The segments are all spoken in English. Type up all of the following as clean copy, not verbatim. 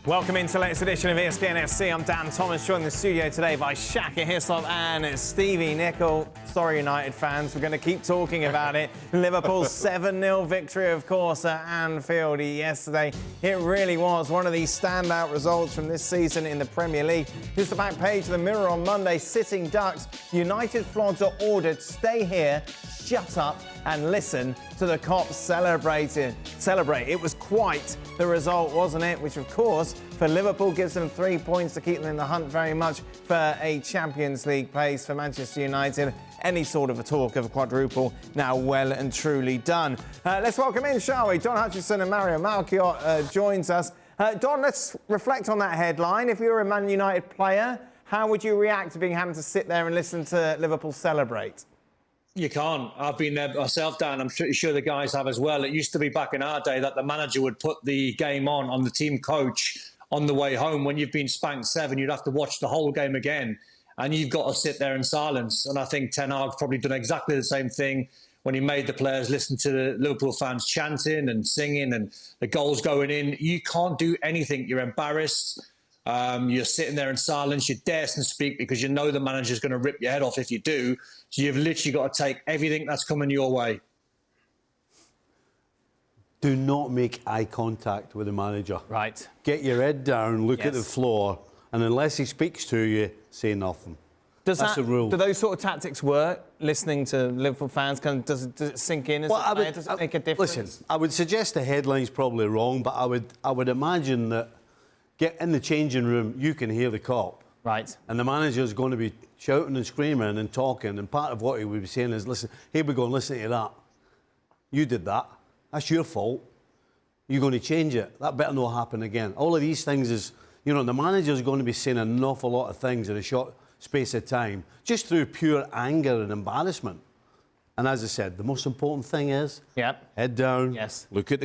Welcome into the latest edition of ESPN FC. I'm Dan Thomas, joined in the studio today by Shaka Hislop and Stevie Nicol. Sorry, United fans, we're going to keep talking about it. Liverpool's 7-0 victory, of course, at Anfield yesterday. It really was one of these standout results from this season in the Premier League. Here's the back page of the Mirror on Monday. Sitting Ducks, United flogs are ordered, stay here, shut up and listen to the cops celebrate. It was quite the result, wasn't it? Which, of course, for Liverpool gives them 3 points to keep them in the hunt very much for a Champions League place. For Manchester United, any sort of a talk of a quadruple now well and truly done. Let's welcome in, shall we? Don Hutchinson and Mario Melchiot joins us. Don, let's reflect on that headline. If you were a Man United player, how would you react to being having to sit there and listen to Liverpool celebrate? You can't. I've been there myself, Dan. I'm pretty sure the guys have as well. It used to be back in our day that the manager would put the game on the team coach on the way home. When you've been spanked 7, you'd have to watch the whole game again. And you've got to sit there in silence. And I think Ten Hag's probably done exactly the same thing when he made the players listen to the Liverpool fans chanting and singing and the goals going in. You can't do anything. You're embarrassed. You're sitting there in silence. You daren't speak because you know the manager's going to rip your head off if you do. So you've literally got to take everything that's coming your way. Do not make eye contact with the manager. Right. Get your head down, look at the floor, and unless he speaks to you, say nothing. That's the rule. Do those sort of tactics work? Listening to Liverpool fans, does it sink in? Does it make a difference? Listen, I would suggest the headline's probably wrong, but I would imagine that get in the changing room, you can hear the cop. Right. And the manager's going to be shouting and screaming and talking, and part of what he would be saying is, listen, here we go, and listen to that. You did that. That's your fault. You're going to change it. That better not happen again. All of these things is, you know, the manager's going to be saying an awful lot of things in a short space of time, just through pure anger and embarrassment. And as I said, the most important thing is, head down, look at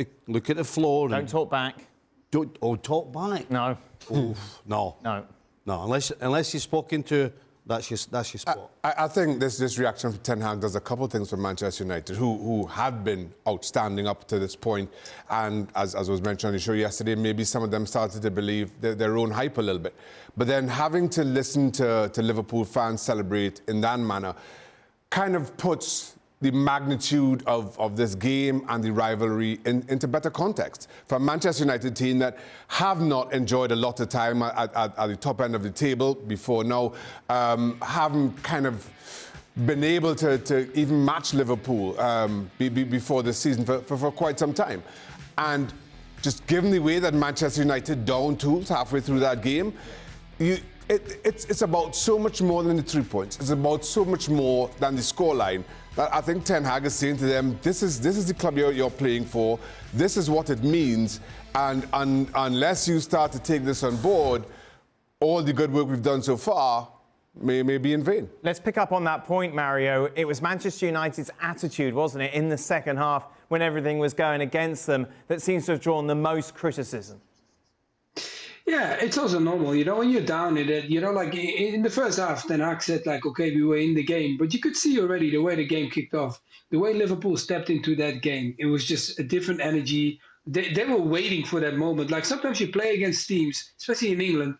the floor. Don't talk back. Don't talk back. No. Oof, no. No. No, unless you're spoken to, that's your spot. I think this reaction from Ten Hag does a couple of things for Manchester United, who have been outstanding up to this point. And as was mentioned on the show yesterday, maybe some of them started to believe their own hype a little bit. But then having to listen to Liverpool fans celebrate in that manner kind of puts the magnitude of this game and the rivalry into better context. For a Manchester United team that have not enjoyed a lot of time at the top end of the table before now, haven't kind of been able to even match Liverpool before this season for quite some time. And just given the way that Manchester United down tools halfway through that game, it's about so much more than the 3 points. It's about so much more than the scoreline. That I think Ten Hag is saying to them, this is the club you're playing for. This is what it means. And unless you start to take this on board, all the good work we've done so far may be in vain. Let's pick up on that point, Mario. It was Manchester United's attitude, wasn't it, in the second half when everything was going against them that seems to have drawn the most criticism. Yeah, it's also normal, you know, when you're down in it, you know, like in the first half, Ten Hag said, like, okay, we were in the game, but you could see already the way the game kicked off, the way Liverpool stepped into that game, it was just a different energy. They were waiting for that moment. Like sometimes you play against teams, especially in England,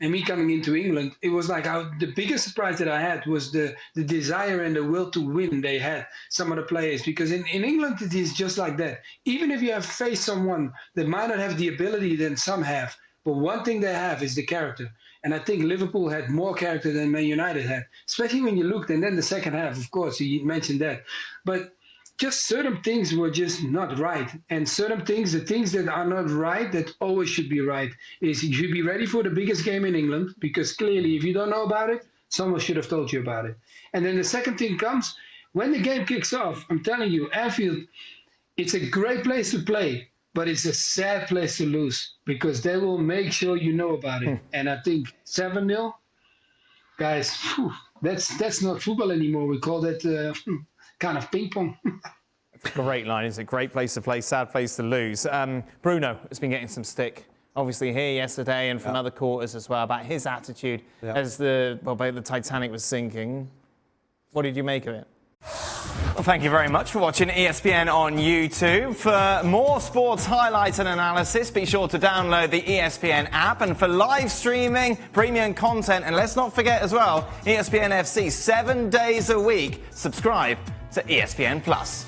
and me coming into England, it was like the biggest surprise that I had was the desire and the will to win they had, some of the players. Because in England, it is just like that. Even if you have faced someone that might not have the ability than some have, but one thing they have is the character. And I think Liverpool had more character than Man United had, especially when you looked. And then the second half, of course, you mentioned that. But just certain things were just not right. And certain things, the things that are not right, that always should be right, is you should be ready for the biggest game in England, because clearly if you don't know about it, someone should have told you about it. And then the second thing comes, when the game kicks off, I'm telling you, Anfield, it's a great place to play. But it's a sad place to lose because they will make sure you know about it. And I think 7-0, guys, that's not football anymore. We call that kind of ping pong. Great line. It's a great place to play, sad place to lose. Bruno has been getting some stick, obviously here yesterday and from other quarters as well, about his attitude as the Titanic was sinking. What did you make of it? Well, thank you very much for watching ESPN on YouTube. For more sports highlights and analysis, be sure to download the ESPN app. And for live streaming, premium content, and let's not forget as well, ESPN FC 7 days a week. Subscribe to ESPN Plus.